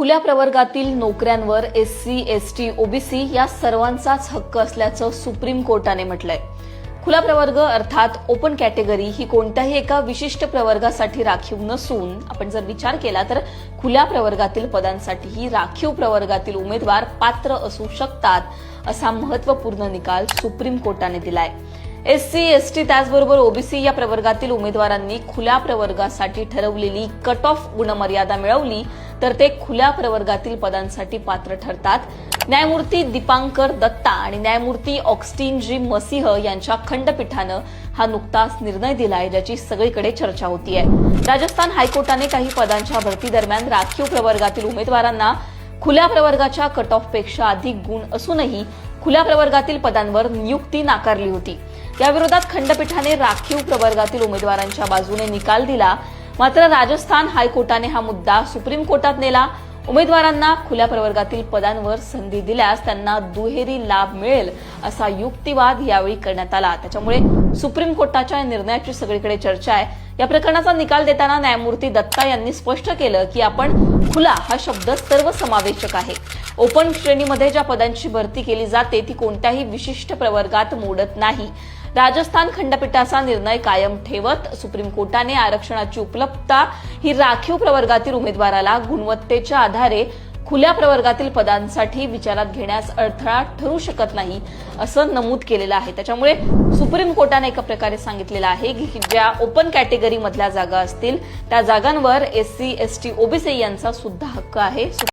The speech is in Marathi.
खुल्या प्रवर्गातील नोकऱ्यांवर एससी, एसटी, ओबीसी या सर्वांचाच हक्क असल्याचं सुप्रीम कोर्टाने म्हटलंय। खुला प्रवर्ग अर्थात ओपन कॅटेगरी ही कोणत्याही एका विशिष्ट प्रवर्गासाठी राखीव नसून आपण जर विचार केला तर खुल्या प्रवर्गातील पदांसाठीही राखीव प्रवर्गातील उमेदवार पात्र असू शकतात असा महत्त्वपूर्ण निकाल सुप्रीम कोर्टाने दिलाय। एससी, एसटी त्याचबरोबर ओबीसी या प्रवर्गातील उमेदवारांनी खुल्या प्रवर्गासाठी ठरवलेली कट ऑफ गुणमर्यादा मिळवली तर ते खुल्या प्रवर्गातील पदांसाठी पात्र ठरतात। न्यायमूर्ती दीपांकर दत्ता आणि न्यायमूर्ती ऑगस्टीन जी मसिह यांच्या खंडपीठानं हा नुकताच निर्णय दिलाय, ज्याची सगळीकडे चर्चा होतीये। राजस्थान हायकोर्टाने काही पदांच्या भरती दरम्यान राखीव प्रवर्गातील उमेदवारांना खुल्या प्रवर्गाच्या कट ऑफ पेक्षा अधिक गुण असूनही खुल्या प्रवर्गातील पदांवर नियुक्ती नाकारली होती। याविरोधात खंडपीठाने राखीव प्रवर्गातील उमेदवारांच्या बाजूने निकाल दिला। मात्र राजस्थान हायकोर्टाने हा मुद्दा सुप्रीम कोर्टात नेला। उमेदवारांना खुल्या प्रवर्गातील पदांवर संधी दिल्यास त्यांना दुहेरी लाभ मिळेल असा युक्तिवाद यावेळी करण्यात आला। त्याच्यामुळे सुप्रीम कोर्टाच्या या निर्णयाची सगळीकडे चर्चा आहे। या प्रकरणाचा निकाल देताना न्यायमूर्ती दत्ता यांनी स्पष्ट केलं की आपण खुला हा शब्द सर्वसमावेशक आहे। ओपन श्रेणीमध्ये ज्या पदांची भरती केली जाते ती कोणत्याही विशिष्ट प्रवर्गात मोडत नाही। राजस्थान खंडपीठाचा निर्णय कायम ठेवत सुप्रीम कोर्टाने आरक्षणाची उपलब्धता ही राखीव प्रवर्गातील उमेदवाराला गुणवत्तेच्या आधारे खुल्या प्रवर्गातील पदांसाठी विचारात घेण्यास अडथळा ठरू शकत नाही असं नमूद केलेलं आहे। त्याच्यामुळे सुप्रीम कोर्टाने एका प्रकारे सांगितलेलं आहे की ज्या ओपन कॅटेगरी मधल्या जागा असतील त्या जागांवर एससी, एसटी, ओबीसी यांचा सुद्धा हक्क आहे।